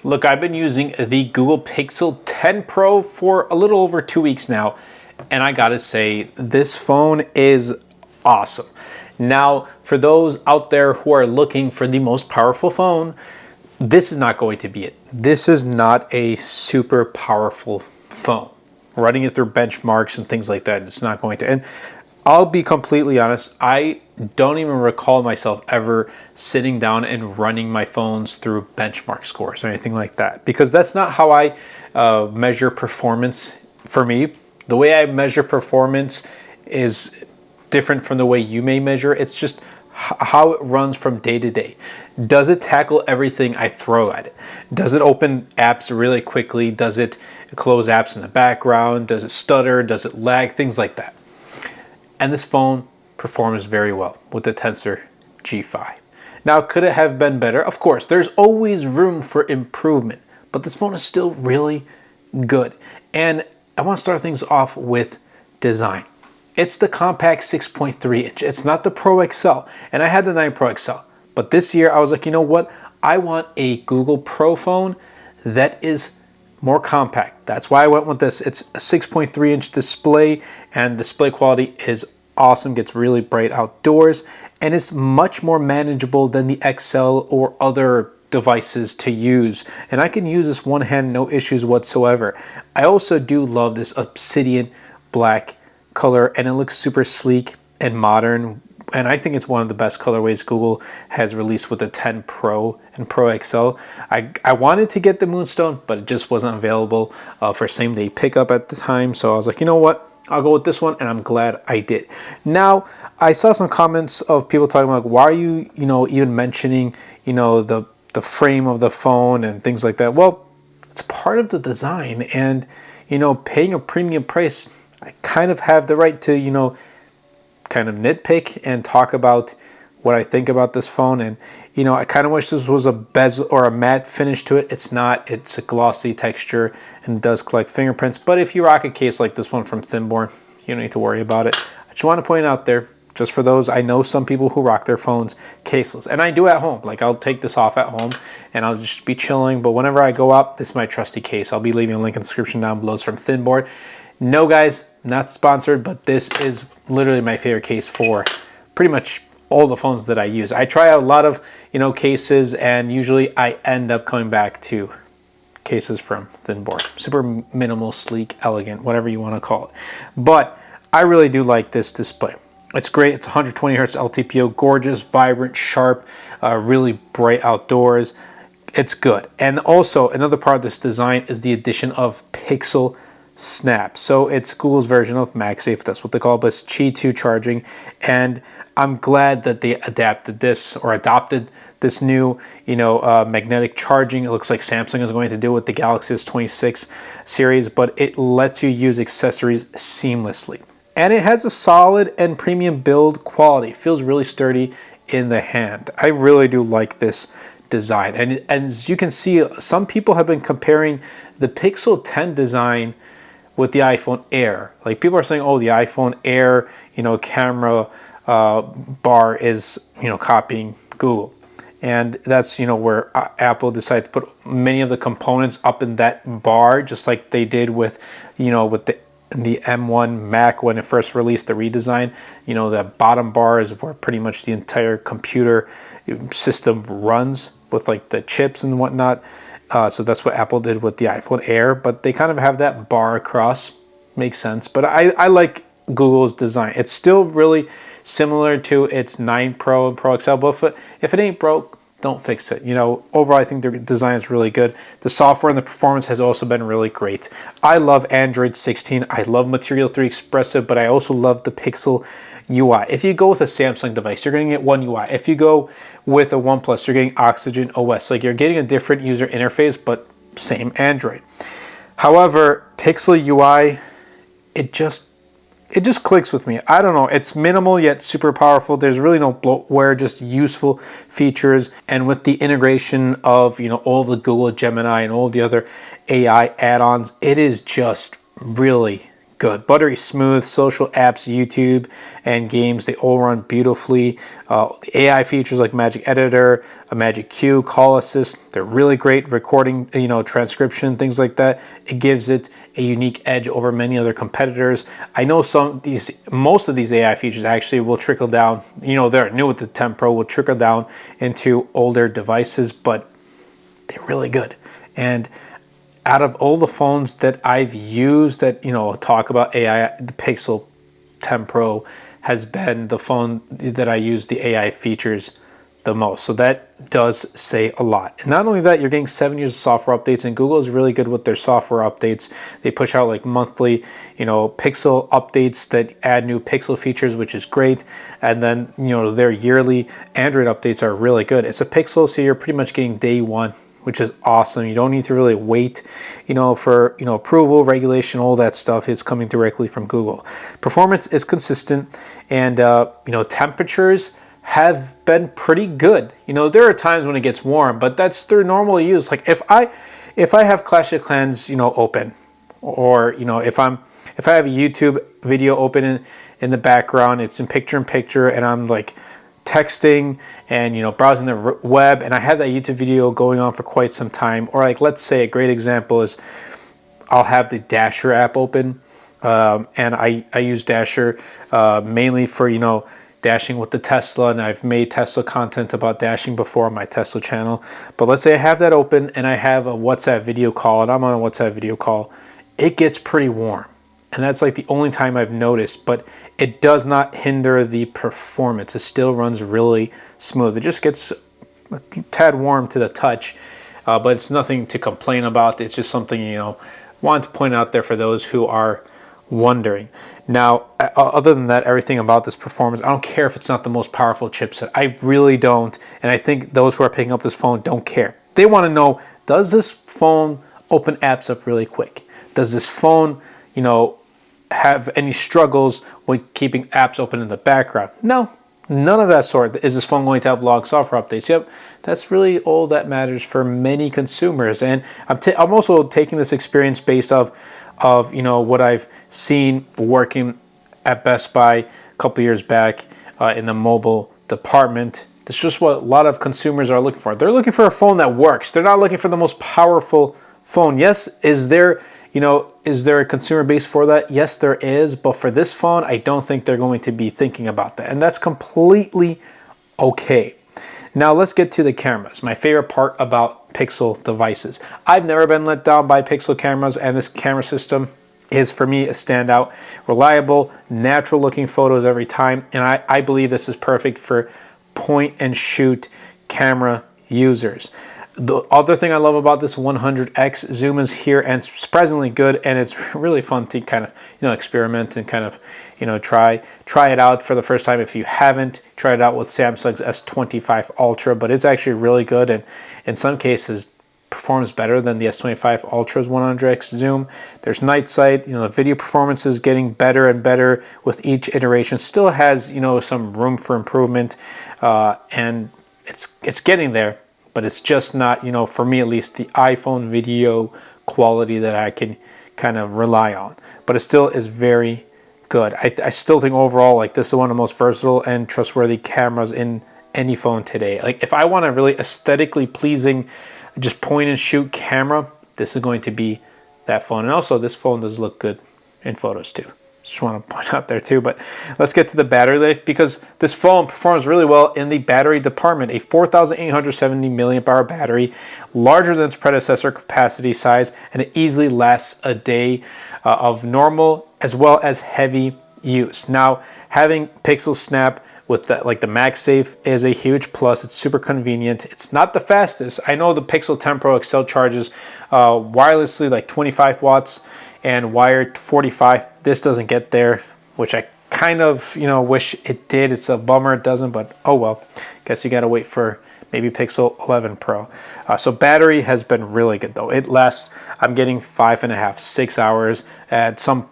Look, I've been using the Google Pixel 10 Pro for a little over 2 weeks now, and I gotta say, this phone is awesome. Now, for those out there who are looking for the most powerful phone, this is not going to be it. This is not a super powerful phone. Running it through benchmarks and things like that, it's not going to. And I'll be completely honest, I don't even recall myself ever sitting down and running my phones through benchmark scores or anything like that, because that's not how I measure performance for me. The way I measure performance is different from the way you may measure. It's just how it runs from day to day. Does it tackle everything I throw at it? Does it open apps really quickly? Does it close apps in the background? Does it stutter? Does it lag? Things like that. And this phone performs very well with the Tensor G5. Now, could it have been better? Of course, there's always room for improvement, but this phone is still really good. And I want to start things off with design. It's the compact 6.3 inch. It's not the Pro XL. And I had the 9 Pro XL. But this year I was like, you know what? I want a Google Pro phone that is more compact. That's why I went with this. It's a 6.3 inch display, and display quality is awesome, gets really bright outdoors, and it's much more manageable than the XL or other devices to use. And I can use this one hand, no issues whatsoever. I also do love this obsidian black color, and it looks super sleek and modern. And I think it's one of the best colorways Google has released with the 10 Pro and Pro XL. I wanted to get the Moonstone, but it just wasn't available for same day pickup at the time. So I was like, you know what? I'll go with this one, and I'm glad I did. Now, I saw some comments of people talking about, why are you, even mentioning, the frame of the phone and things like that. Well, it's part of the design, and, paying a premium price, I kind of have the right to, kind of nitpick and talk about what I think about this phone. And I kind of wish this was a bezel or a matte finish to it. It's not. It's a glossy texture and does collect fingerprints. But if you rock a case like this one from Thinborn, you don't need to worry about it. I just want to point out there, just for those, I know some people who rock their phones caseless, and I do at home. Like, I'll take this off at home and I'll just be chilling. But whenever I go out, this is my trusty case. I'll be leaving a link in the description down below. It's from Thinborn. No, guys, not sponsored, but this is literally my favorite case for pretty much all the phones that I use. I try out a lot of, cases, and usually I end up coming back to cases from Thinborn. Super minimal, sleek, elegant, whatever you want to call it. But I really do like this display. It's great. It's 120 hertz LTPO, gorgeous, vibrant, sharp, really bright outdoors. It's good. And also, another part of this design is the addition of Pixel Snap. So it's Google's version of MagSafe, that's what they call it, but it's Qi 2 charging. And I'm glad that they adopted this new, magnetic charging. It looks like Samsung is going to do with the Galaxy S26 series, but it lets you use accessories seamlessly. And it has a solid and premium build quality. It feels really sturdy in the hand. I really do like this design. And as you can see, some people have been comparing the Pixel 10 design with the iPhone Air. Like, people are saying, oh, the iPhone Air, camera bar is, copying Google. And that's, where Apple decided to put many of the components up in that bar, just like they did with, with the M1 Mac when it first released the redesign. The bottom bar is where pretty much the entire computer system runs with, like, the chips and whatnot. So that's what Apple did with the iPhone Air, but they kind of have that bar across. Makes sense. But I like Google's design. It's still really similar to its 9 Pro and Pro XL, but if it ain't broke, don't fix it. Overall, I think their design is really good. The software and the performance has also been really great. I love Android 16. I love Material 3 Expressive, but I also love the Pixel UI. If you go with a Samsung device, you're going to get one UI. If you go with a OnePlus, you're getting Oxygen OS. Like, you're getting a different user interface, but same Android. However, Pixel UI, it just clicks with me. I don't know. It's minimal yet super powerful. There's really no bloatware, just useful features. And with the integration of, all the Google Gemini and all the other AI add-ons, it is just really good. Buttery smooth, social apps, YouTube, and games, they all run beautifully. The AI features like Magic Editor, a Magic Queue, Call Assist, they're really great. Recording, transcription, things like that. It gives it a unique edge over many other competitors. I know most of these AI features actually will trickle down, they're new with the 10 Pro, will trickle down into older devices, but they're really good. And out of all the phones that I've used that, talk about AI, the Pixel 10 Pro has been the phone that I use the AI features the most. So that does say a lot. And not only that, you're getting 7 years of software updates, and Google is really good with their software updates. They push out like monthly, Pixel updates that add new Pixel features, which is great. And then, their yearly Android updates are really good. It's a Pixel, so you're pretty much getting day one, which is awesome. You don't need to really wait, for, approval, regulation, all that stuff. It's coming directly from Google. Performance is consistent, and, temperatures have been pretty good. There are times when it gets warm, but that's their normal use. Like if I have Clash of Clans, open, or, if I have a YouTube video open in the background, it's in picture, and I'm like texting and browsing the web, and I have that YouTube video going on for quite some time. Or like, let's say a great example is I'll have the Dasher app open, and I use Dasher mainly for dashing with the Tesla, and I've made Tesla content about dashing before on my Tesla channel. But let's say I have that open and I have a WhatsApp video call, and I'm on a WhatsApp video call, it gets pretty warm. And that's like the only time I've noticed, but it does not hinder the performance. It still runs really smooth. It just gets a tad warm to the touch, but it's nothing to complain about. It's just something, want to point out there for those who are wondering. Now, other than that, everything about this performance, I don't care if it's not the most powerful chipset. I really don't. And I think those who are picking up this phone don't care. They want to know, does this phone open apps up really quick? Does this phone, have any struggles with keeping apps open in the background? No, none of that sort. Is this phone going to have log software updates? Yep, that's really all that matters for many consumers. And I'm also taking this experience based of what I've seen working at Best Buy a couple years back in the mobile department. That's just what a lot of consumers are looking for. They're looking for a phone that works. They're not looking for the most powerful phone. Yes, is there a consumer base for that? Yes, there is. But for this phone, I don't think they're going to be thinking about that. And that's completely okay. Now let's get to the cameras. My favorite part about Pixel devices. I've never been let down by Pixel cameras, and this camera system is for me a standout. Reliable, natural looking photos every time, and I believe this is perfect for point and shoot camera users. The other thing I love about this 100x zoom is here, and it's surprisingly good, and it's really fun to kind of experiment and kind of try it out for the first time. If you haven't tried it out with Samsung's S25 Ultra, but it's actually really good, and in some cases performs better than the S25 Ultra's 100x zoom. There's night sight. The video performance is getting better and better with each iteration. Still has some room for improvement, and it's getting there. But it's just not, for me at least, the iPhone video quality that I can kind of rely on. But it still is very good. I still think overall, like, this is one of the most versatile and trustworthy cameras in any phone today. Like, if I want a really aesthetically pleasing, just point and shoot camera, this is going to be that phone. And also, this phone does look good in photos too. Just want to point out there too. But let's get to the battery life, because this phone performs really well in the battery department. A 4,870 milliamp hour battery, larger than its predecessor capacity size, and it easily lasts a day of normal as well as heavy use. Now, having Pixel Snap with the MagSafe is a huge plus. It's super convenient. It's not the fastest. I know the Pixel 10 Pro XL charges wirelessly like 25 watts and wired 45. This doesn't get there, which I kind of wish it did. It's a bummer it doesn't, but oh well. Guess you gotta wait for maybe Pixel 11 Pro. So battery has been really good though. It lasts, I'm getting 5.5, 6 hours. At some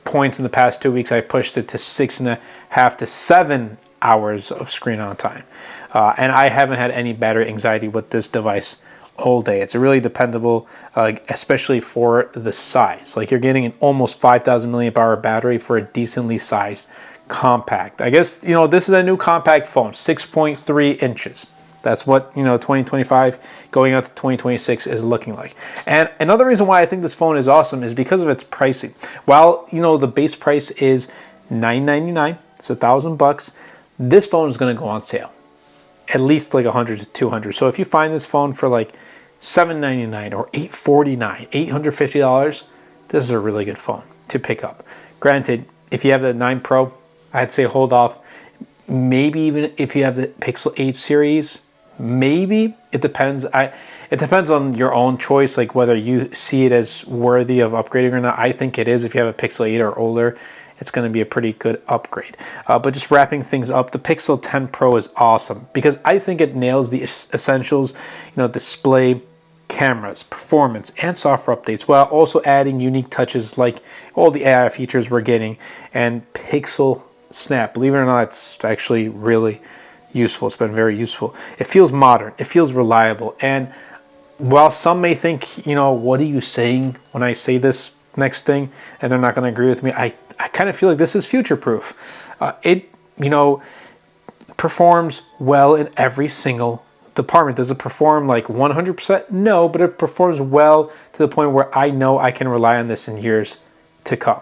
points in the past 2 weeks, I pushed it to 6.5 to 7 hours of screen on time. And I haven't had any battery anxiety with this device all day. It's a really dependable, especially for the size. Like you're getting an almost 5,000 milliamp hour battery for a decently sized compact. I guess, you know, this is a new compact phone, 6.3 inches. That's what, you know, 2025 going out to 2026 is looking like. And another reason why I think this phone is awesome is because of its pricing. While, you know, the base price is $999, it's $1,000, this phone is going to go on sale at least like 100 to 200. So if you find this phone for like $799 or $849, $850, this is a really good phone to pick up. Granted, if you have the 9 Pro, I'd say hold off. Maybe even if you have the Pixel 8 series, maybe. It depends. It depends on your own choice, like whether you see it as worthy of upgrading or not. I think it is. If you have a Pixel 8 or older, it's going to be a pretty good upgrade. But just wrapping things up, the Pixel 10 Pro is awesome because I think it nails the essentials, you know, display, cameras, performance, and software updates, while also adding unique touches like all the AI features we're getting and Pixel Snap. Believe it or not, it's actually really useful. It's been very useful. It feels modern. It feels reliable. And while some may think, you know, what are you saying when I say this next thing, and they're not going to agree with me, I kind of feel like this is future-proof. It, you know, performs well in every single department. Does it perform like 100%? No, but it performs well to the point where I know I can rely on this in years to come.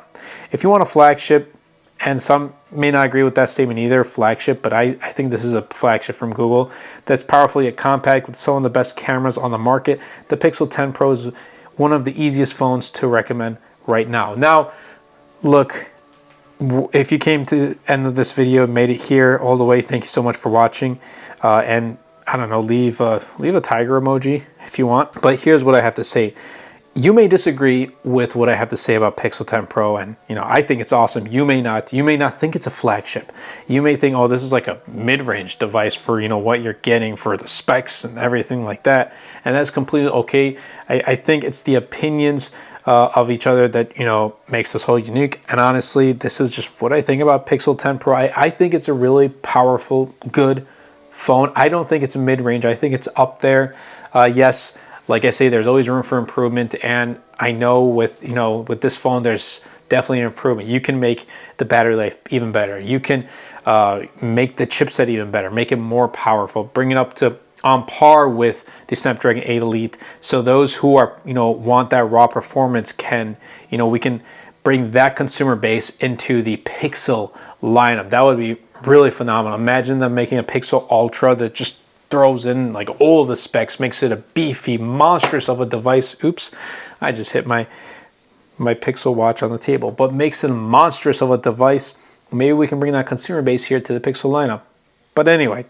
If you want a flagship, and some may not agree with that statement either, flagship, but I think this is a flagship from Google that's powerfully yet compact with some of the best cameras on the market. The Pixel 10 Pro is one of the easiest phones to recommend right now. Now, look, if you came to the end of this video and made it here all the way, thank you so much for watching. And I don't know, leave a tiger emoji if you want. But here's what I have to say. You may disagree with what I have to say about Pixel 10 Pro, and you know, I think it's awesome. You may not. You may not think it's a flagship. You may think, oh, this is like a mid-range device for, you know, what you're getting for the specs and everything like that. And that's completely okay. I think it's the opinions of each other that, you know, makes this whole unique. And honestly, this is just what I think about Pixel 10 Pro. I think it's a really powerful, good phone. I don't think it's a mid-range. I think it's up there. Yes, like I say, there's always room for improvement, and I know with, you know, with this phone, there's definitely an improvement. You can make the battery life even better. You can make the chipset even better, make it more powerful, bring it up to on par with the Snapdragon 8 Elite. So those who are, you know, want that raw performance can, you know, we can bring that consumer base into the Pixel lineup. That would be really phenomenal. Imagine them making a Pixel Ultra that just throws in like all of the specs, makes it a beefy, monstrous of a device. Oops, I just hit my Pixel watch on the table, but makes it a monstrous of a device. Maybe we can bring that consumer base here to the Pixel lineup. But anyway,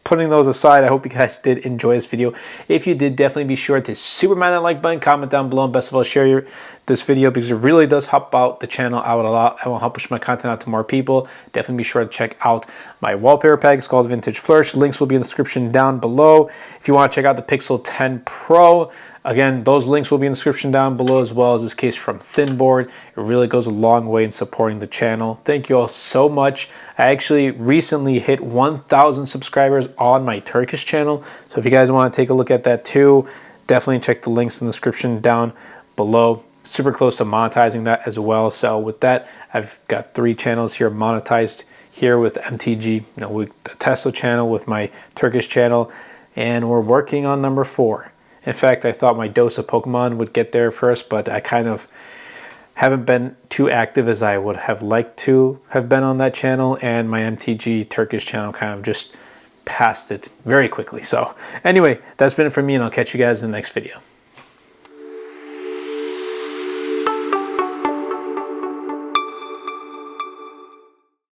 putting those aside, I hope you guys did enjoy this video. If you did, definitely be sure to superman that like button, comment down below, and best of all, share this video because it really does help out the channel out a lot. I will help push my content out to more people. Definitely be sure to check out my wallpaper pack. It's called Vintage Flourish. Links will be in the description down below. If you want to check out the Pixel 10 Pro, again, those links will be in the description down below, as well as this case from Thinboard. It really goes a long way in supporting the channel. Thank you all so much. I actually recently hit 1,000 subscribers on my Turkish channel. So if you guys want to take a look at that too, definitely check the links in the description down below. Super close to monetizing that as well. So with that, I've got 3 channels here monetized here with MTG, you know, with the Tesla channel, with my Turkish channel, and we're working on number 4. In fact, I thought my dose of Pokemon would get there first, but I kind of haven't been too active as I would have liked to have been on that channel, and my MTG Turkish channel kind of just passed it very quickly. So anyway, that's been it for me, and I'll catch you guys in the next video.